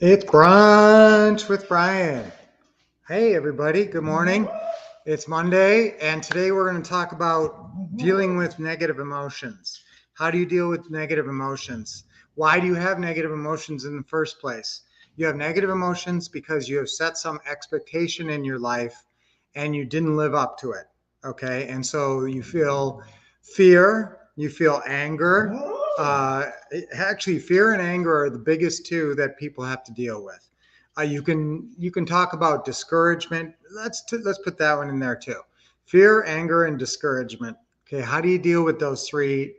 It's brunch with Brian. Hey, everybody. Good morning. It's Monday, and today we're going to talk about dealing with negative emotions. How do you deal with negative emotions? Why do you have negative emotions in the first place? You have negative emotions because you have set some expectation in your life and you didn't live up to it. Okay. And so you feel fear, you feel anger. Actually, fear and anger are the biggest two that people have to deal with. You can talk about discouragement. Let's put that one in there too. Fear, anger, and discouragement. Okay, how do you deal with those three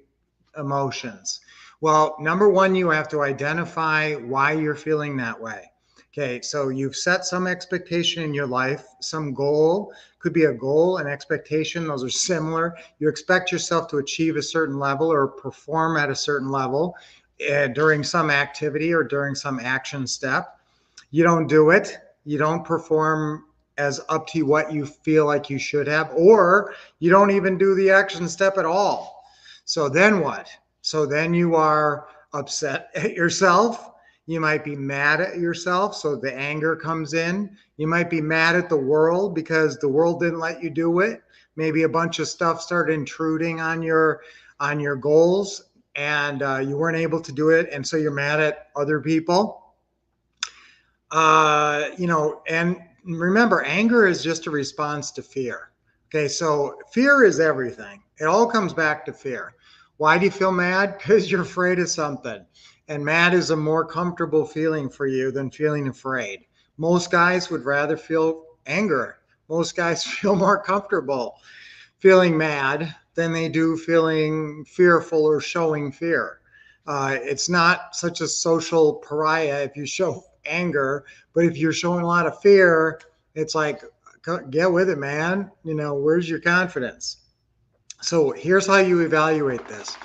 emotions? Well, number one, you have to identify why you're feeling that way. Okay, so you've set some expectation in your life, some goal. Could be a goal, an expectation. Those are similar. You expect yourself to achieve a certain level or perform at a certain level during some activity or during some action step. You don't do it. You don't perform as up to what you feel like you should have, or you don't even do the action step at all. So then what? So then you are upset at yourself. You might be mad at yourself. So the anger comes in. You might be mad at the world because the world didn't let you do it. Maybe a bunch of stuff started intruding on your goals and you weren't able to do it. And so you're mad at other people. And remember, anger is just a response to fear. Okay, so fear is everything. It all comes back to fear. Why do you feel mad? Because you're afraid of something. And mad is a more comfortable feeling for you than feeling afraid. Most guys would rather feel anger. Most guys feel more comfortable feeling mad than they do feeling fearful or showing fear. It's not such a social pariah if you show anger, but if you're showing a lot of fear, it's like, get with it, man. Where's your confidence? So here's how you evaluate this.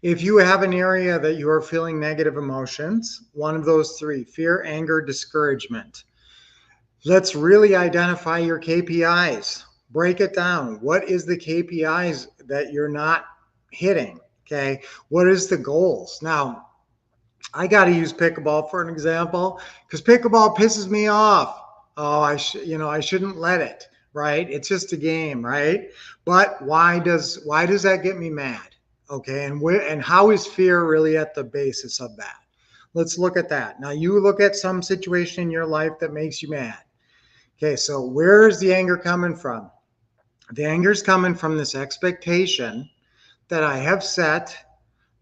If you have an area that you are feeling negative emotions, one of those three: fear, anger, discouragement, let's really identify your KPIs. Break it down. What is the KPIs that you're not hitting? Okay. What is the goals? Now, I got to use pickleball for an example because pickleball pisses me off. Oh, I shouldn't let it, right? It's just a game, right? But why does that get me mad? Okay. And how is fear really at the basis of that? Let's look at that. Now, you look at some situation in your life that makes you mad. Okay, so where is the anger coming from? The anger is coming from this expectation that I have set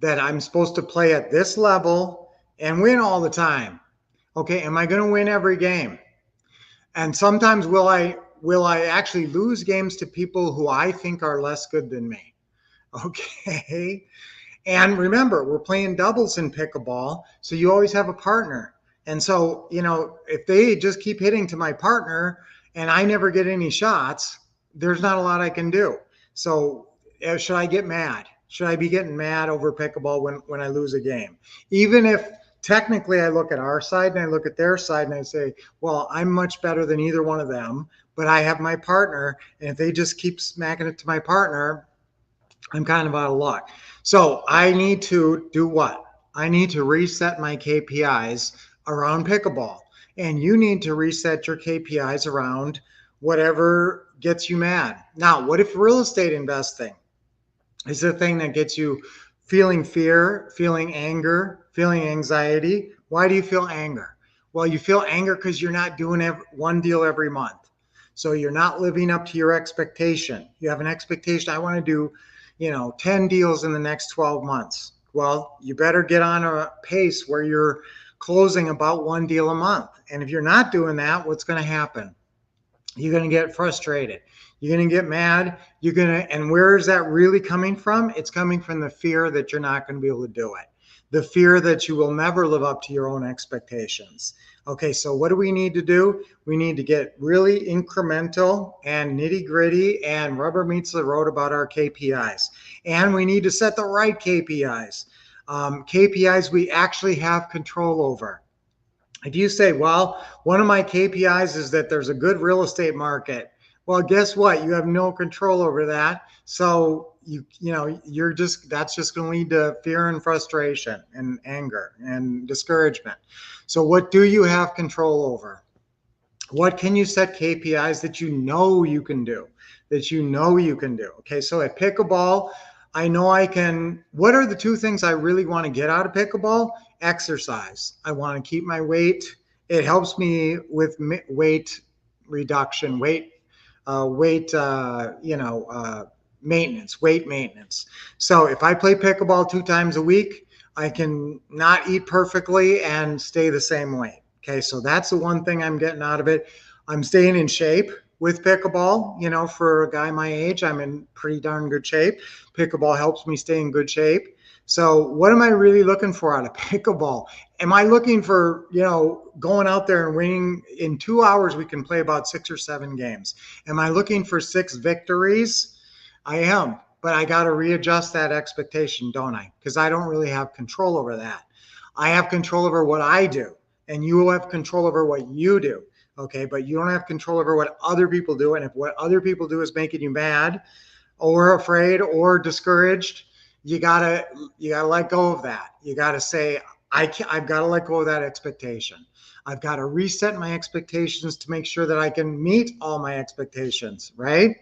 that I'm supposed to play at this level and win all the time. Okay, am I going to win every game? And sometimes will I actually lose games to people who I think are less good than me? Okay. And remember, we're playing doubles in pickleball, so you always have a partner. And so, if they just keep hitting to my partner and I never get any shots, there's not a lot I can do. So, should I get mad? Should I be getting mad over pickleball when I lose a game? Even if technically I look at our side and I look at their side and I say, well, I'm much better than either one of them, but I have my partner. And if they just keep smacking it to my partner, I'm kind of out of luck. So I need to do what? I need to reset my KPIs around pickleball. And you need to reset your KPIs around whatever gets you mad. Now, what if real estate investing is the thing that gets you feeling fear, feeling anger, feeling anxiety? Why do you feel anger? Well, you feel anger because you're not doing one deal every month. So you're not living up to your expectation. You have an expectation, I want to do 10 deals in the next 12 months. Well, you better get on a pace where you're closing about one deal a month. And if you're not doing that, what's going to happen? You're going to get frustrated. You're going to get mad. And where is that really coming from? It's coming from the fear that you're not going to be able to do it. The fear that you will never live up to your own expectations. Okay, so what do we need to do? We need to get really incremental and nitty gritty and rubber meets the road about our KPIs. And we need to set the right KPIs. KPIs we actually have control over. If you say, well, one of my KPIs is that there's a good real estate market. Well, guess what? You have no control over that. So that's just going to lead to fear and frustration and anger and discouragement. So what do you have control over? What can you set KPIs that you know you can do? Okay, so at pickleball, I know I can. What are the two things I really want to get out of pickleball? Exercise. I want to keep my weight. It helps me with weight reduction, maintenance, weight maintenance. So if I play pickleball 2 times a week, I can not eat perfectly and stay the same weight. Okay, so that's the one thing I'm getting out of it. I'm staying in shape with pickleball. For a guy my age, I'm in pretty darn good shape. Pickleball helps me stay in good shape. So what am I really looking for out of pickleball? Am I looking for, going out there and winning? In 2 hours, we can play about 6 or 7 games. Am I looking for 6 victories? I am, but I got to readjust that expectation, don't I? Because I don't really have control over that. I have control over what I do, and you will have control over what you do. Okay, but you don't have control over what other people do. And if what other people do is making you mad or afraid or discouraged, you gotta let go of that. You gotta say, I've got to let go of that expectation. I've got to reset my expectations to make sure that I can meet all my expectations, right?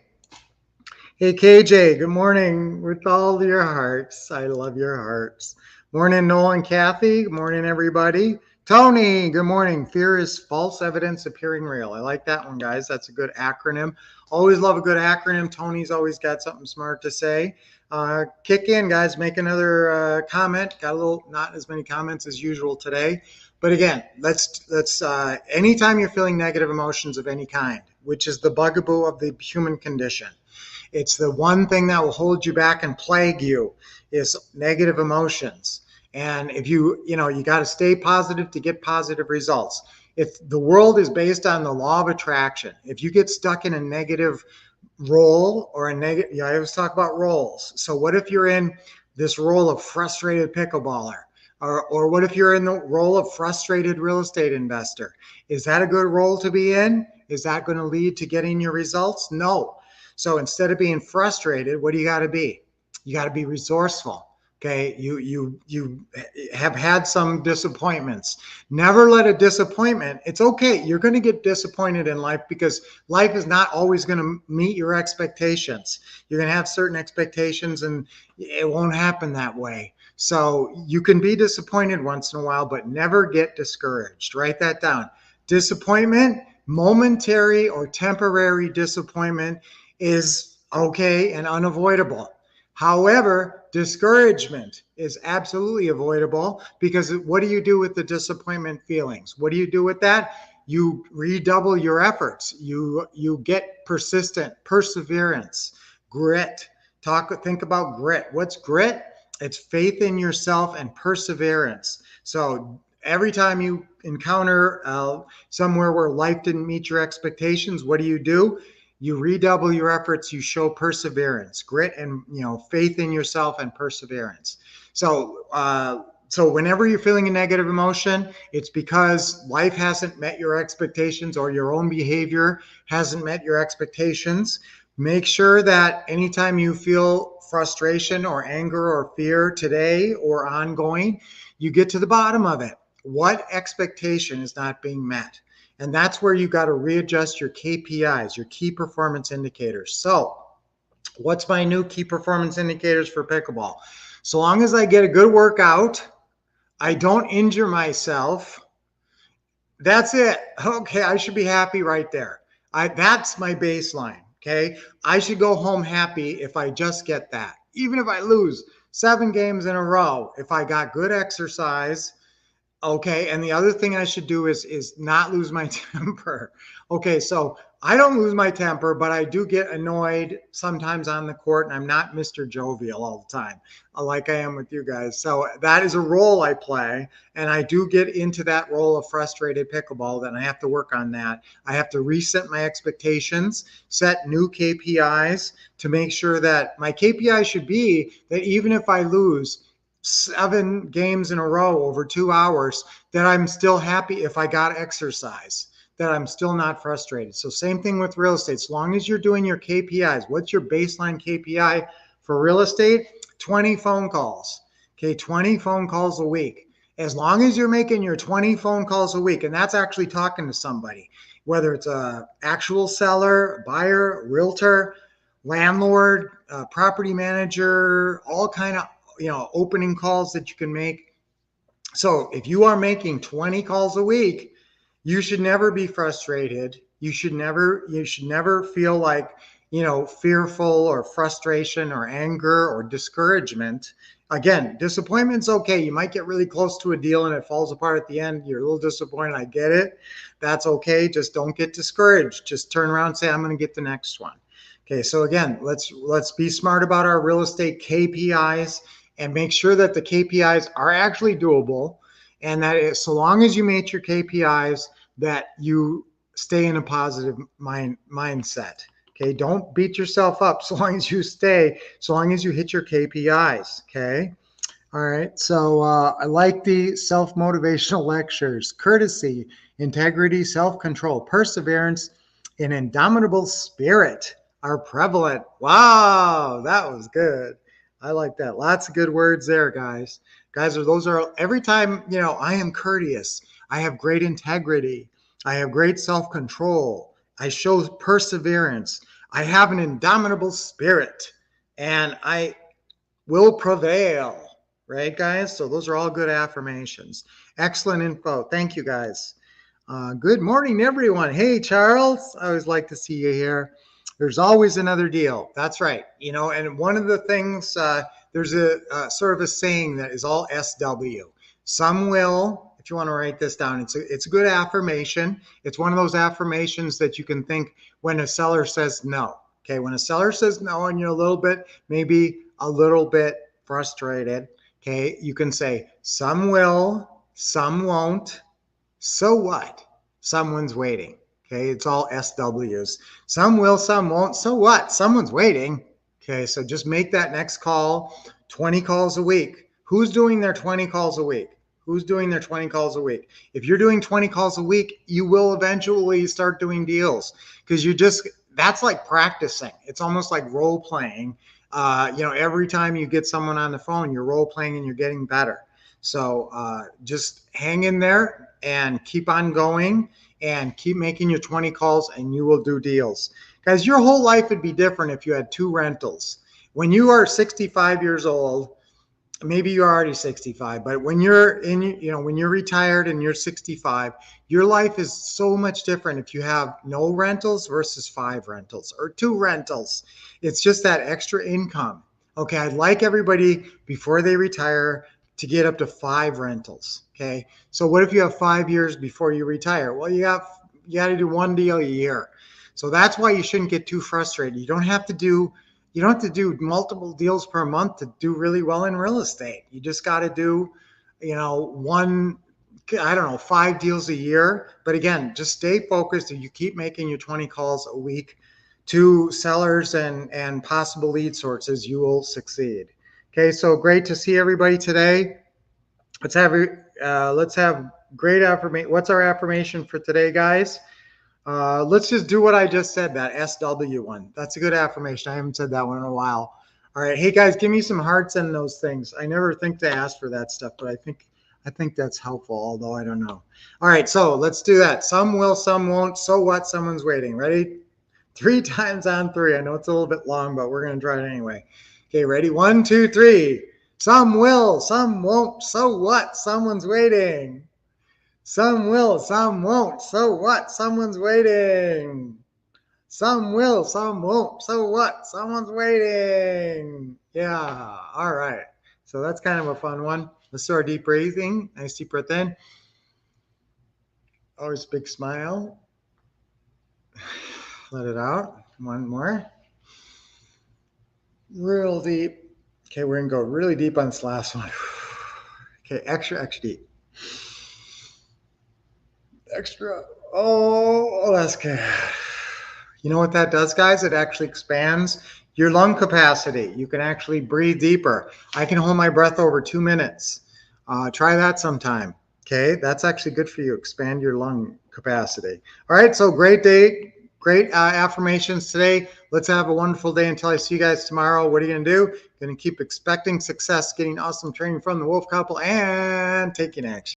Hey, KJ, good morning with all your hearts. I love your hearts. Morning, Noel and Kathy. Good morning, everybody. Tony, good morning. Fear is false evidence appearing real. I like that one, guys. That's a good acronym. Always love a good acronym. Tony's always got something smart to say. Kick in, guys. Make another comment. Got a little, not as many comments as usual today. But again, let's anytime you're feeling negative emotions of any kind, which is the bugaboo of the human condition, it's the one thing that will hold you back and plague you is negative emotions. And if you got to stay positive to get positive results. If the world is based on the law of attraction, if you get stuck in a negative role or a negative, I always talk about roles. So what if you're in this role of frustrated pickleballer? Or what if you're in the role of frustrated real estate investor? Is that a good role to be in? Is that going to lead to getting your results? No. So instead of being frustrated, what do you got to be? You got to be resourceful. Okay, you have had some disappointments. Never let a disappointment. It's okay. You're going to get disappointed in life because life is not always going to meet your expectations. You're going to have certain expectations and it won't happen that way. So you can be disappointed once in a while, but never get discouraged. Write that down. Disappointment, momentary or temporary disappointment, is okay and unavoidable. However, discouragement is absolutely avoidable because what do you do with the disappointment feelings? What do you do with that? You redouble your efforts. You get persistent, perseverance, grit. Think about grit. What's grit? It's faith in yourself and perseverance. So every time you encounter somewhere where life didn't meet your expectations, what do? You redouble your efforts. You show perseverance, grit, and faith in yourself and perseverance. So whenever you're feeling a negative emotion, it's because life hasn't met your expectations or your own behavior hasn't met your expectations. Make sure that anytime you feel frustration or anger or fear today or ongoing, you get to the bottom of it. What expectation is not being met? And that's where you got to readjust your KPIs, your key performance indicators. So what's my new key performance indicators for pickleball? So long as I get a good workout, I don't injure myself, that's it. Okay, I should be happy right there. That's my baseline, okay? I should go home happy if I just get that. Even if I lose 7 games in a row, if I got good exercise. Okay, and the other thing I should do is not lose my temper. Okay, so I don't lose my temper, but I do get annoyed sometimes on the court, and I'm not Mr. Jovial all the time, like I am with you guys. So that is a role I play, and I do get into that role of frustrated pickleball. Then I have to work on that. I have to reset my expectations, set new KPIs to make sure that my KPI should be that even if I lose 7 games in a row over 2 hours, that I'm still happy if I got exercise, that I'm still not frustrated. So same thing with real estate. As long as you're doing your KPIs, what's your baseline KPI For real estate, 20 phone calls. Okay, 20 phone calls a week. As long as you're making your 20 phone calls a week, and that's actually talking to somebody, whether it's a actual seller, buyer, realtor, landlord, property manager, all kind of opening calls that you can make. So if you are making 20 calls a week, you should never be frustrated. You should never feel like, fearful or frustration or anger or discouragement. Again, disappointment's okay. You might get really close to a deal and it falls apart at the end. You're a little disappointed. I get it. That's okay. Just don't get discouraged. Just turn around and say, I'm going to get the next one. Okay. So again, let's be smart about our real estate KPIs and make sure that the KPIs are actually doable. And that is, so long as you meet your KPIs, that you stay in a positive mindset. Okay, don't beat yourself up so long as you hit your KPIs. Okay, all right. So I like the self-motivational lectures. Courtesy, integrity, self-control, perseverance, and indomitable spirit are prevalent. Wow, that was good. I like that. Lots of good words there, guys. Those are every time, I am courteous. I have great integrity. I have great self-control. I show perseverance. I have an indomitable spirit, and I will prevail. Right, guys? So those are all good affirmations. Excellent info. Thank you, guys. Good morning, everyone. Hey, Charles. I always like to see you here. There's always another deal. That's right. And one of the things, there's a sort of a saying that is all SW. Some will, if you want to write this down, it's a good affirmation. It's one of those affirmations that you can think when a seller says no. Okay, when a seller says no and you're maybe a little bit frustrated, okay, you can say, some will, some won't. So what? Someone's waiting. Okay, it's all SWs. Some will, some won't. So what? Someone's waiting. Okay, so just make that next call 20 calls a week. Who's doing their 20 calls a week? Who's doing their 20 calls a week? If you're doing 20 calls a week, you will eventually start doing deals because that's like practicing. It's almost like role playing. Every time you get someone on the phone, you're role playing and you're getting better. So just hang in there and keep on going and keep making your 20 calls and you will do deals. Guys, your whole life would be different if you had 2 rentals. When you are 65 years old, maybe you're already 65, but when you're when you're retired and you're 65, your life is so much different if you have no rentals versus 5 rentals or 2 rentals. It's just that extra income. Okay, I'd like everybody before they retire to get up to 5 rentals. Okay, so what if you have 5 years before you retire? Well, you got to do 1 deal a year. So that's why you shouldn't get too frustrated. You don't have to do multiple deals per month to do really well in real estate. You just got to do, 5 deals a year. But again, just stay focused and you keep making your 20 calls a week to sellers and possible lead sources, you will succeed. Okay, so great to see everybody today. Let's have great affirmation. What's our affirmation for today, guys? Let's just do what I just said, that SW one. That's a good affirmation. I haven't said that one in a while. All right. Hey, guys, give me some hearts and those things. I never think to ask for that stuff, but I think that's helpful, although I don't know. All right. So let's do that. Some will, some won't. So what? Someone's waiting. Ready? 3 times on 3. I know it's a little bit long, but we're going to try it anyway. Okay. Ready? 1, 2, 3. Some will, some won't. So what? Someone's waiting. Some will, some won't. So what? Someone's waiting. Some will, some won't. So what? Someone's waiting. Yeah. All right. So that's kind of a fun one. Let's do our deep breathing. Nice deep breath in. Always big smile. Let it out. One more. Real deep. Okay, we're going to go really deep on this last one. Okay, extra deep. Extra. Oh, that's good. You know what that does, guys? It actually expands your lung capacity. You can actually breathe deeper. I can hold my breath over 2 minutes. Try that sometime. Okay, that's actually good for you. Expand your lung capacity. All right, so great day. Great affirmations today. Let's have a wonderful day until I see you guys tomorrow. What are you going to do? Going to keep expecting success, getting awesome training from the Wolf Couple, and taking action.